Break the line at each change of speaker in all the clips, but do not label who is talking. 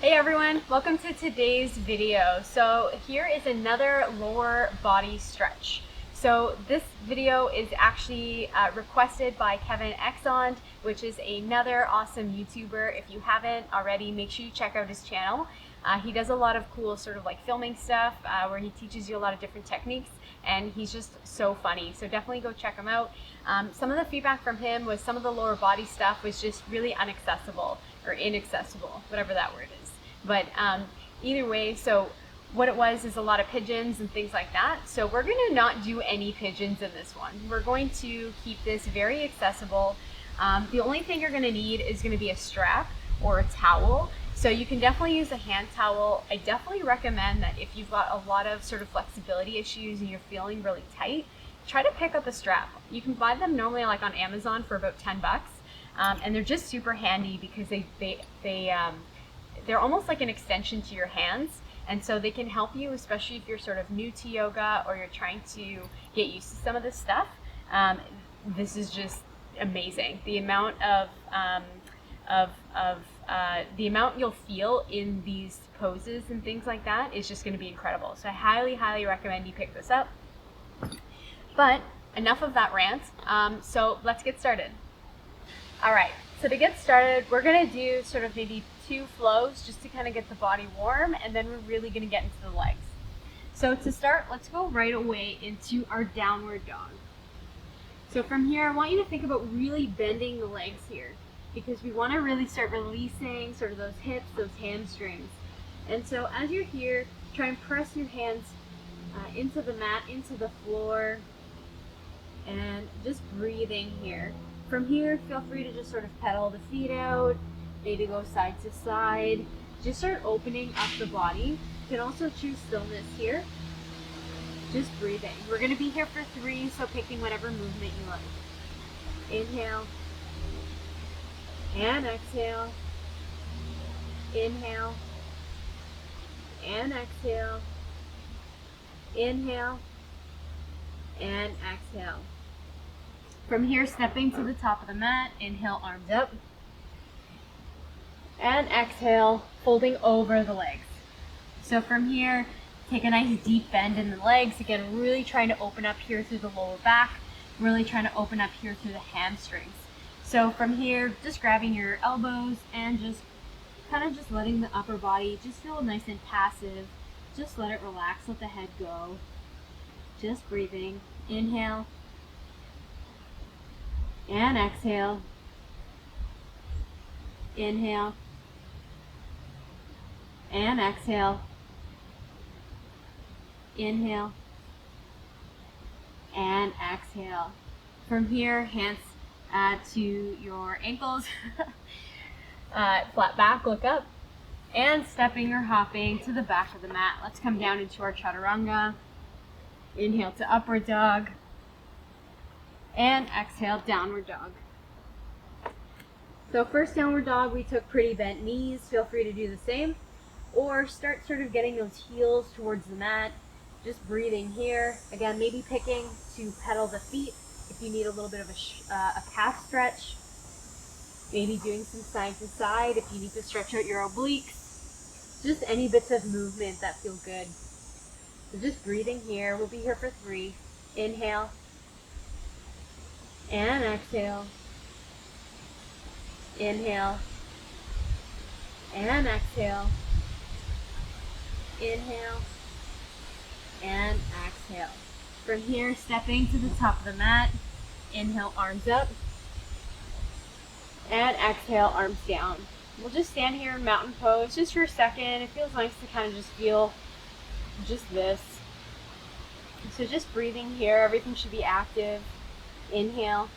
Hey everyone, welcome to today's video. So here is another lower body stretch. So this video is actually requested by Kevin Exond, which is another awesome YouTuber. If you haven't already, make sure you check out his channel. He does a lot of cool sort of like filming stuff where he teaches you a lot of different techniques, and he's just so funny. So definitely go check him out. Some of the feedback from him was some of the lower body stuff was just really inaccessible, whatever that word is. But either way, so what it was is a lot of pigeons and things like that. So we're going to not do any pigeons in this one. We're going to keep this very accessible. The only thing you're going to need is going to be a strap or a towel. So you can definitely use a hand towel. I definitely recommend that if you've got a lot of sort of flexibility issues and you're feeling really tight, try to pick up a strap. You can buy them normally like on Amazon for about 10 bucks. And they're just super handy because they're almost like an extension to your hands, and so they can help you, especially if you're sort of new to yoga or you're trying to get used to some of this stuff. This is just amazing. The amount the amount you'll feel in these poses and things like that is just going to be incredible. So I highly recommend you pick this up. But enough of that rant. So let's get started. All right. So to get started, we're going to do sort of maybe 2 flows just to kind of get the body warm, and then we're really going to get into the legs. So to start, let's go right away into our downward dog. So from here, I want you to think about really bending the legs here, because we want to really start releasing sort of those hips, those hamstrings. And so as you're here, try and press your hands into the mat, into the floor, and just breathing here. From here, feel free to just sort of pedal the feet out, maybe go side to side. Just start opening up the body. You can also choose stillness here. Just breathing. We're going to be here for 3, so picking whatever movement you like. Inhale. And exhale. Inhale. And exhale. Inhale. And exhale. From here, stepping to the top of the mat, inhale, arms up. And exhale, folding over the legs. So from here, take a nice deep bend in the legs. Again, really trying to open up here through the lower back, really trying to open up here through the hamstrings. So from here, just grabbing your elbows and just kind of just letting the upper body just feel nice and passive. Just let it relax, let the head go. Just breathing. Inhale. And exhale. Inhale. And exhale. Inhale. And exhale. From here, hands to your ankles. Flat back, look up. And stepping or hopping to the back of the mat. Let's come down into our chaturanga. Inhale to upward dog. And exhale, downward dog. So first downward dog, we took pretty bent knees. Feel free to do the same. Or start sort of getting those heels towards the mat. Just breathing here. Again, maybe picking to pedal the feet if you need a little bit of a calf stretch. Maybe doing some side to side if you need to stretch out your obliques. Just any bits of movement that feel good. So just breathing here. We'll be here for 3. Inhale. And exhale. Inhale. And exhale. Inhale. And exhale. From here, stepping to the top of the mat. Inhale, arms up. And exhale, arms down. We'll just stand here in mountain pose just for a second. It feels nice to kind of just feel just this. So just breathing here. Everything should be active. Inhale.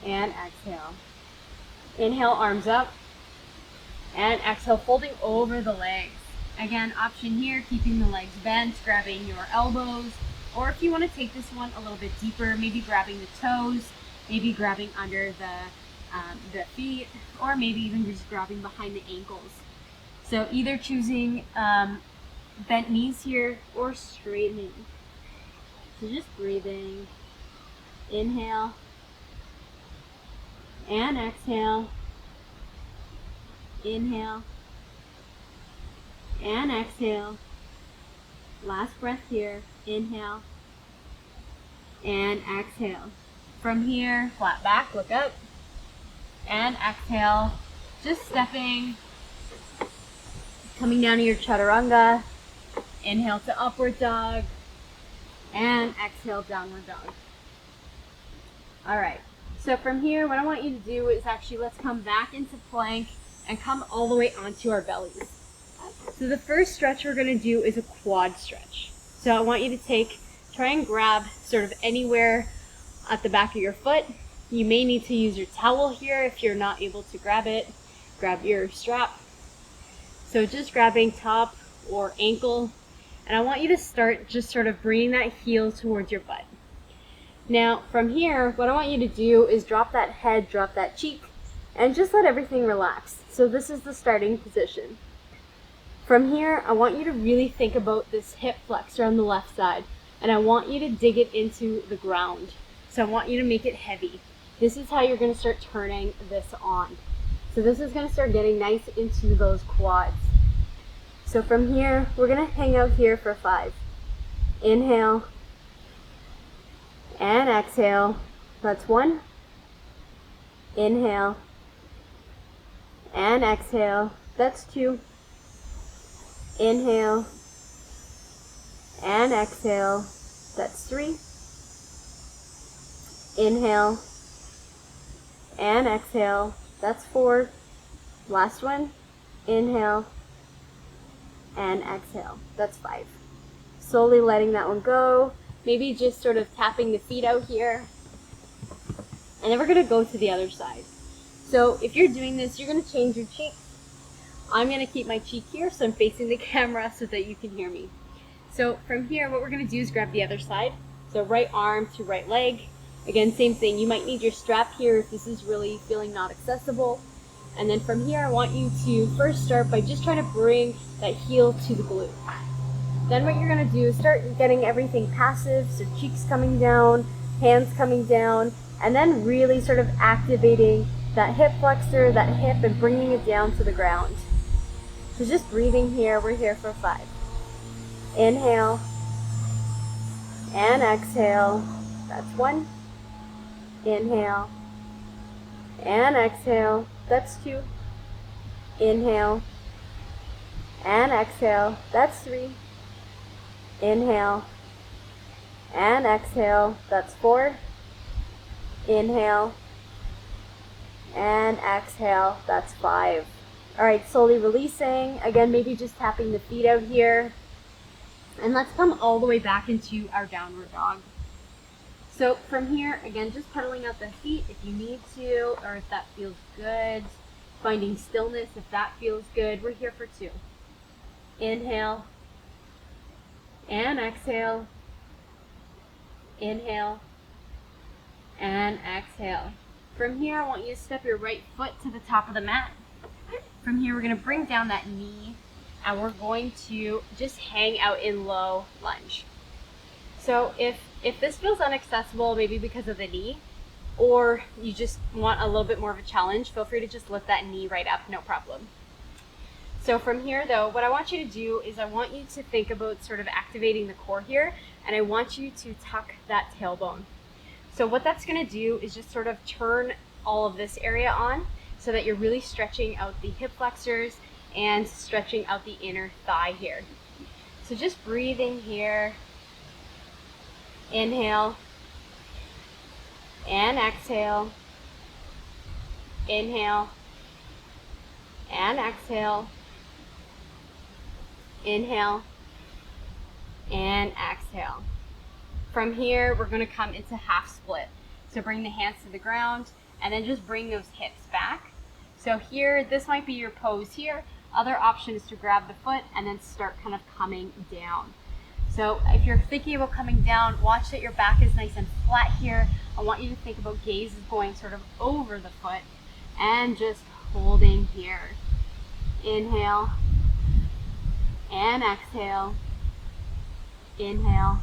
And exhale. Inhale, arms up. And exhale, folding over the legs. Again, option here, keeping the legs bent, grabbing your elbows, or if you want to take this one a little bit deeper, maybe grabbing the toes, maybe grabbing under the feet, or maybe even just grabbing behind the ankles. So either choosing bent knees here or straightening. So just breathing. Inhale. And exhale. Inhale. and exhale. Last breath here. Inhale and exhale. From here, flat back, look up, and exhale. Just stepping, coming down to your chaturanga. Inhale to upward dog, and exhale, downward dog. All right, so from here, what I want you to do is actually, let's come back into plank and come all the way onto our bellies. So the first stretch we're gonna do is a quad stretch. So I want you to try and grab sort of anywhere at the back of your foot. You may need to use your towel here if you're not able to grab it. Grab your strap. So just grabbing top or ankle. And I want you to start just sort of bringing that heel towards your butt. Now from here, what I want you to do is drop that head, drop that cheek, and just let everything relax. So this is the starting position. From here, I want you to really think about this hip flexor on the left side, and I want you to dig it into the ground. So I want you to make it heavy. This is how you're going to start turning this on. So this is going to start getting nice into those quads. So from here, we're going to hang out here for 5. Inhale and exhale. That's 1. Inhale and exhale. That's 2. Inhale and exhale. That's 3. Inhale and exhale. That's 4. Last one. Inhale and exhale. That's 5. Slowly letting that one go. Maybe just sort of tapping the feet out here. And then we're going to go to the other side. So if you're doing this, you're going to change your cheeks. I'm going to keep my cheek here so I'm facing the camera so that you can hear me. So from here, what we're going to do is grab the other side. So right arm to right leg. Again, same thing. You might need your strap here if this is really feeling not accessible. And then from here, I want you to first start by just trying to bring that heel to the glute. Then what you're going to do is start getting everything passive. So cheeks coming down, hands coming down, and then really sort of activating that hip flexor, that hip, and bringing it down to the ground. So just breathing here. We're here for 5. Inhale and exhale. That's 1. Inhale and exhale. That's 2. Inhale and exhale. That's 3. Inhale and exhale. That's 4. Inhale and exhale. That's 5. All right, slowly releasing. Again, maybe just tapping the feet out here. And let's come all the way back into our downward dog. So from here, again, just pedaling out the feet if you need to, or if that feels good. Finding stillness if that feels good. We're here for 2. Inhale and exhale. Inhale and exhale. From here, I want you to step your right foot to the top of the mat. From here, we're going to bring down that knee, and we're going to just hang out in low lunge. So if this feels inaccessible, maybe because of the knee, or you just want a little bit more of a challenge, feel free to just lift that knee right up, no problem. So from here though, what I want you to do is I want you to think about sort of activating the core here, and I want you to tuck that tailbone. So what that's going to do is just sort of turn all of this area on so that you're really stretching out the hip flexors and stretching out the inner thigh here. So just breathing here. Inhale and exhale. Inhale and exhale. Inhale and exhale. From here, we're going to come into half split. So bring the hands to the ground and then just bring those hips back. So here, this might be your pose here. Other option is to grab the foot and then start kind of coming down. So if you're thinking about coming down, watch that your back is nice and flat here. I want you to think about gaze is going sort of over the foot and just holding here. Inhale and exhale. Inhale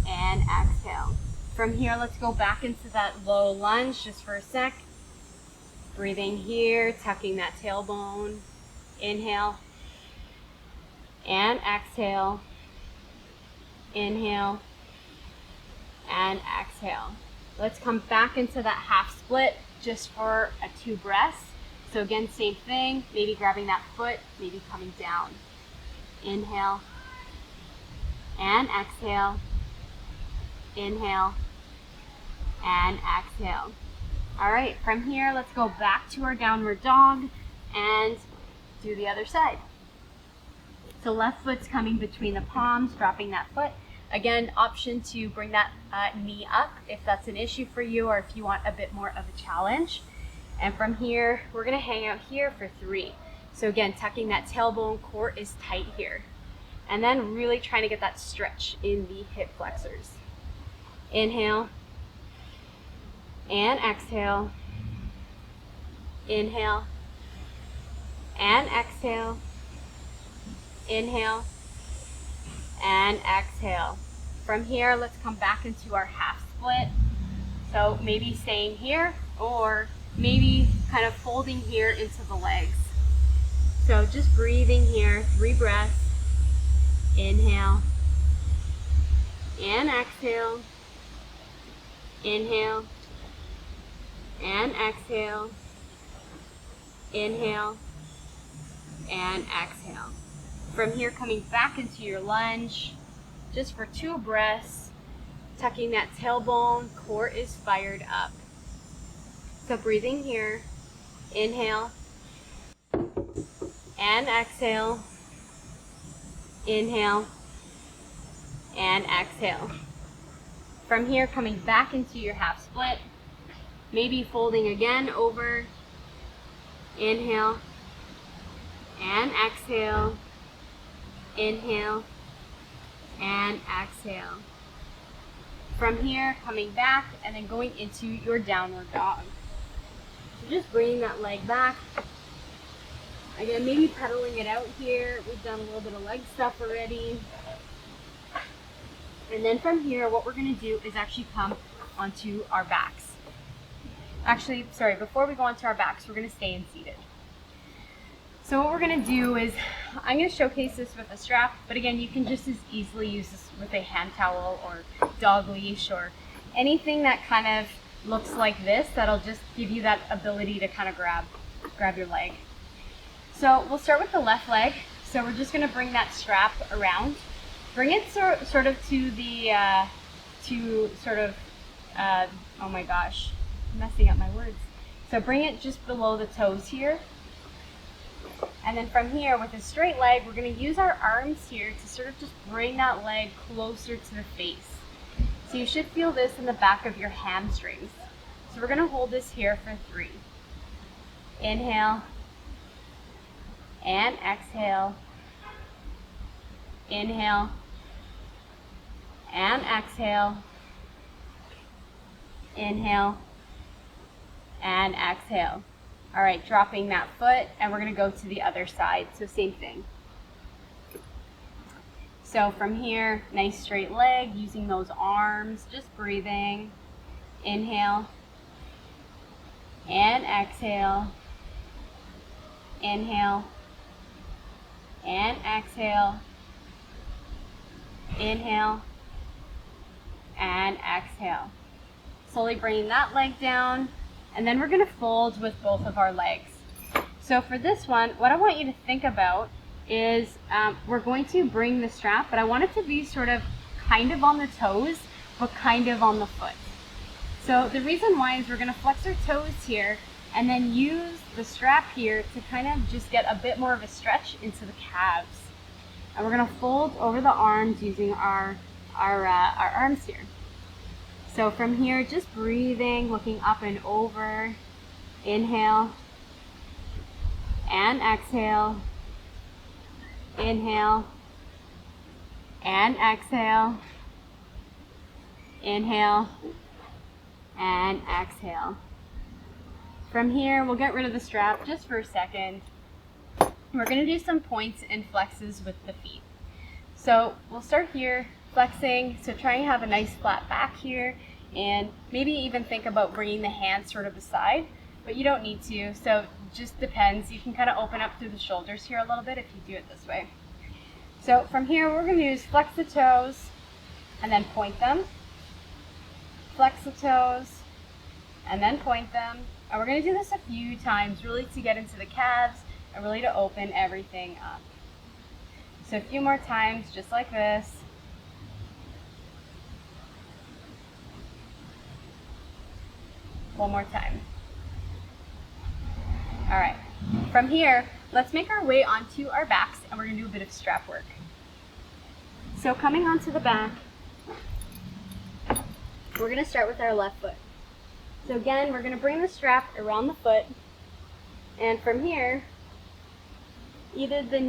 and exhale. From here, let's go back into that low lunge just for a sec. Breathing here, tucking that tailbone. Inhale and exhale, inhale, and exhale. Let's come back into that half split just for a 2 breaths. So again, same thing, maybe grabbing that foot, maybe coming down. Inhale, and exhale, inhale, and exhale. All right, from here, let's go back to our downward dog and do the other side. So left foot's coming between the palms, dropping that foot. Again, option to bring that knee up if that's an issue for you or if you want a bit more of a challenge. And from here, we're gonna hang out here for 3. So again, tucking that tailbone, core is tight here. And then really trying to get that stretch in the hip flexors. Inhale, and exhale, inhale, and exhale, inhale, and exhale. From here, let's come back into our half split. So maybe staying here or maybe kind of folding here into the legs. So just breathing here, 3 breaths. Inhale, and exhale, inhale, and exhale, inhale, and exhale. From here, coming back into your lunge, just for 2 breaths, tucking that tailbone, core is fired up. So breathing here, inhale, and exhale, inhale, and exhale. From here, coming back into your half split, maybe folding again over, inhale, and exhale, inhale, and exhale. From here, coming back and then going into your downward dog. So just bringing that leg back. Again, maybe pedaling it out here. We've done a little bit of leg stuff already. And then from here, what we're gonna do is actually come onto our backs. Actually, sorry, before we go onto our backs, we're gonna stay in seated. So what we're gonna do is, I'm gonna showcase this with a strap, but again, you can just as easily use this with a hand towel or dog leash or anything that kind of looks like this, that'll just give you that ability to kind of grab your leg. So we'll start with the left leg. So we're just gonna bring that strap around. Bring it sort of to the, oh my gosh, I'm messing up my words. So bring it just below the toes here. And then from here, with a straight leg, we're gonna use our arms here to sort of just bring that leg closer to the face. So you should feel this in the back of your hamstrings. So we're gonna hold this here for 3. Inhale, and exhale, inhale, and exhale, inhale, and exhale. All right, dropping that foot, and we're gonna go to the other side, so same thing. So from here, nice straight leg, using those arms, just breathing. Inhale, and exhale, inhale, and exhale, inhale, and exhale. Slowly bringing that leg down, and then we're gonna fold with both of our legs. So for this one, what I want you to think about is we're going to bring the strap, but I want it to be sort of kind of on the toes, but kind of on the foot. So the reason why is we're gonna flex our toes here and then use the strap here to kind of just get a bit more of a stretch into the calves. And we're gonna fold over the arms using our arms here. So from here, just breathing, looking up and over. Inhale, and exhale. Inhale, and exhale. Inhale, and exhale. From here, we'll get rid of the strap just for a second. We're gonna do some points and flexes with the feet. So we'll start here, flexing. So try and have a nice flat back here, and maybe even think about bringing the hands sort of aside, but you don't need to. So just depends. You can kind of open up through the shoulders here a little bit if you do it this way. So from here, what we're going to do is flex the toes and then point them. Flex the toes and then point them. And we're going to do this a few times really to get into the calves and really to open everything up. So a few more times just like this. One more time. All right, from here, let's make our way onto our backs and we're gonna do a bit of strap work. So coming onto the back, we're gonna start with our left foot. So again, we're gonna bring the strap around the foot, and from here, either the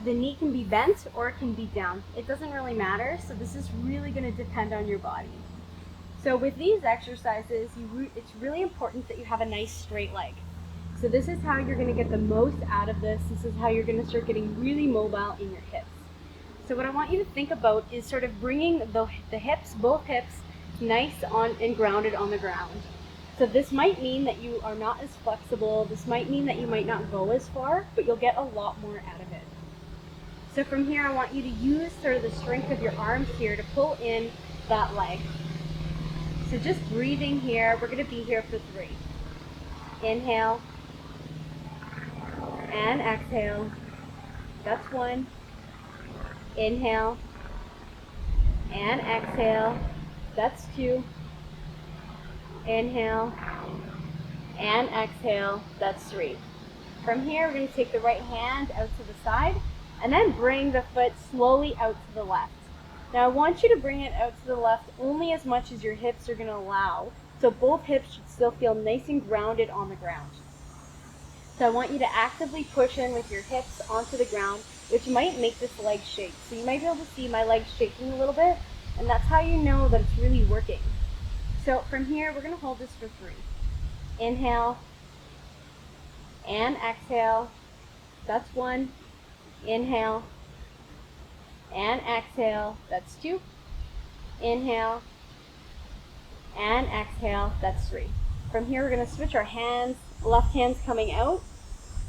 knee can be bent or it can be down. It doesn't really matter, so this is really gonna depend on your body. So with these exercises, it's really important that you have a nice straight leg. So this is how you're going to get the most out of this. This is how you're going to start getting really mobile in your hips. So what I want you to think about is sort of bringing the hips, both hips, nice on and grounded on the ground. So this might mean that you are not as flexible. This might mean that you might not go as far, but you'll get a lot more out of it. So from here, I want you to use sort of the strength of your arms here to pull in that leg. So just breathing here, we're going to be here for 3. Inhale and exhale. That's 1. Inhale and exhale. That's 2. Inhale and exhale. That's 3. From here, we're going to take the right hand out to the side and then bring the foot slowly out to the left. Now I want you to bring it out to the left only as much as your hips are going to allow, so both hips should still feel nice and grounded on the ground. So I want you to actively push in with your hips onto the ground, which might make this leg shake. So you might be able to see my legs shaking a little bit, and that's how you know that it's really working. So from here, we're going to hold this for 3. Inhale and exhale. That's 1. Inhale and exhale. That's 2. Inhale and exhale. That's 3. From here, we're going to switch our hands. Left hand's coming out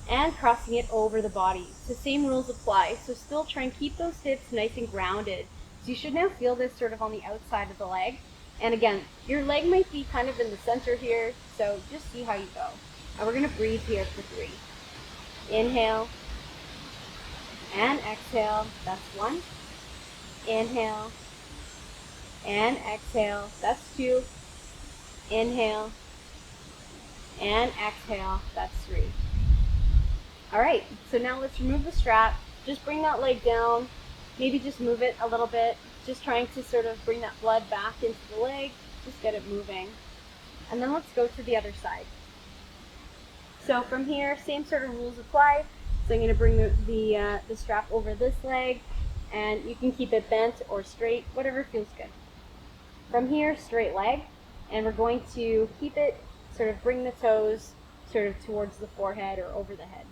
and crossing it over the body. So same rules apply. So still try and keep those hips nice and grounded. So you should now feel this sort of on the outside of the leg. And again, your leg might be kind of in the center here, so just see how you go. And we're going to breathe here for 3. Inhale and exhale. That's 1. Inhale and exhale. That's 2. Inhale and exhale. That's 3. All right, so now let's remove the strap. Just bring that leg down. Maybe just move it a little bit. Just trying to sort of bring that blood back into the leg. Just get it moving. And then let's go to the other side. So from here, same sort of rules apply. So I'm going to bring the strap over this leg, and you can keep it bent or straight, whatever feels good. From here, straight leg, and we're going to keep it, sort of bring the toes sort of towards the forehead or over the head.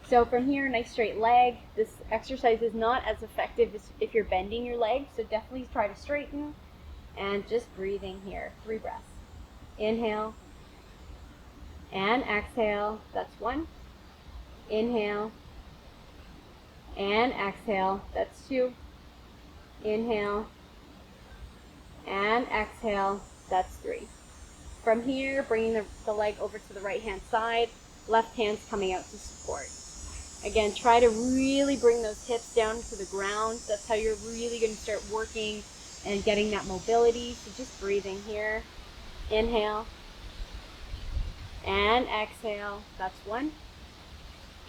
So from here, nice straight leg. This exercise is not as effective as if you're bending your leg, so definitely try to straighten, and just breathing here, 3 breaths. Inhale and exhale. That's 1. Inhale and exhale. That's 2. Inhale and exhale. That's 3. From here, bringing the leg over to the right hand side, left hand's coming out to support. Again, try to really bring those hips down to the ground. That's how you're really going to start working and getting that mobility. So just breathing here. Inhale and exhale. That's 1.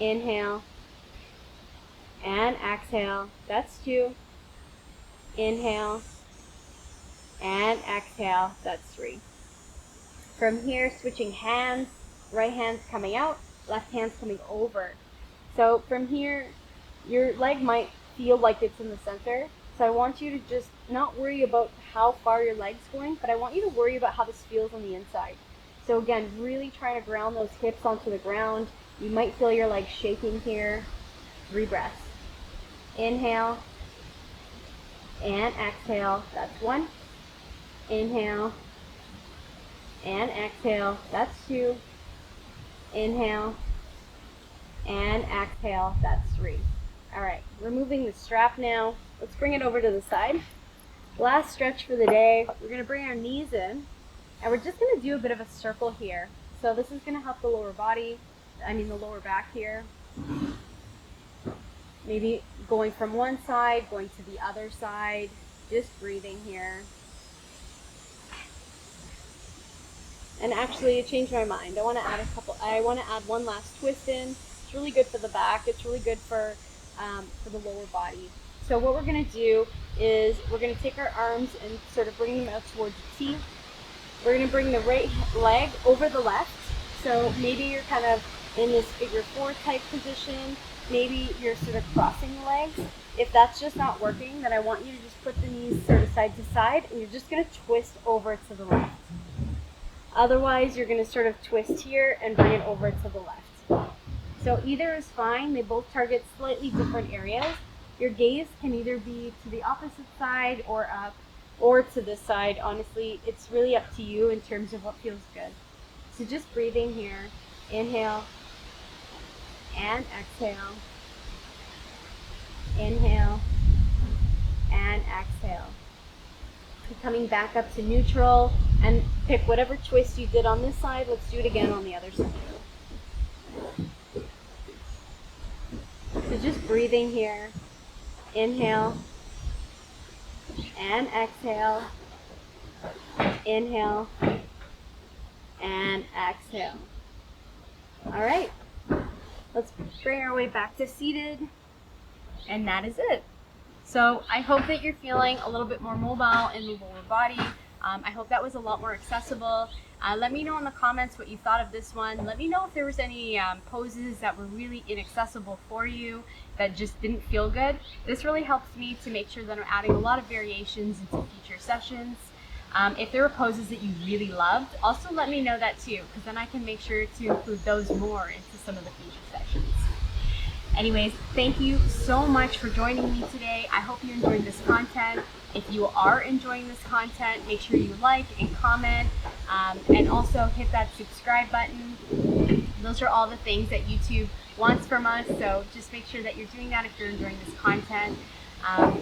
Inhale and exhale. That's 2. Inhale and exhale. That's 3. From here, switching hands. Right hand's coming out, left hand's coming over. So from here, your leg might feel like it's in the center. So I want you to just not worry about how far your leg's going, but I want you to worry about how this feels on the inside. So again, really trying to ground those hips onto the ground. You might feel your legs shaking here. 3 breaths. Inhale and exhale. That's 1. Inhale and exhale. That's 2. Inhale and exhale. That's 3. All right, removing the strap now. Let's bring it over to the side. Last stretch for the day. We're gonna bring our knees in, and we're just gonna do a bit of a circle here. So this is gonna help the lower body, the lower back here. Maybe going from one side, going to the other side, just breathing here. And actually, I changed my mind. I want to add one last twist in. It's really good for the back. It's really good for the lower body. So what we're going to do is we're going to take our arms and sort of bring them out towards the T. We're going to bring the right leg over the left. So maybe you're kind of in this figure 4 type position. Maybe you're sort of crossing the legs. If that's just not working, then I want you to just put the knees sort of side to side, and you're just going to twist over to the left. Otherwise, you're going to sort of twist here and bring it over to the left. So either is fine. They both target slightly different areas. Your gaze can either be to the opposite side or up, or to this side. Honestly, it's really up to you in terms of what feels good. So just breathing here. Inhale and exhale. Inhale and exhale. Coming back up to neutral, and pick whatever twist you did on this side. Let's do it again on the other side. So just breathing here. Inhale and exhale. Inhale and exhale. All right, let's bring our way back to seated, and that is it. So I hope that you're feeling a little bit more mobile in the lower body. I hope that was a lot more accessible. Let me know in the comments what you thought of this one. Let me know if there was any poses that were really inaccessible for you, that just didn't feel good. This really helps me to make sure that I'm adding a lot of variations into future sessions. If there were poses that you really loved, also let me know that too, because then I can make sure to include those more into some of the future sessions. Anyways, thank you so much for joining me today. I hope you enjoyed this content. If you are enjoying this content, make sure you like and comment, and also hit that subscribe button. Those are all the things that YouTube wants from us, so just make sure that you're doing that if you're enjoying this content.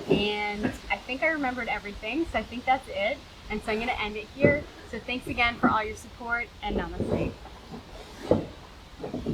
And I think I remembered everything, so I think that's it. And so I'm going to end it here. So thanks again for all your support, and namaste.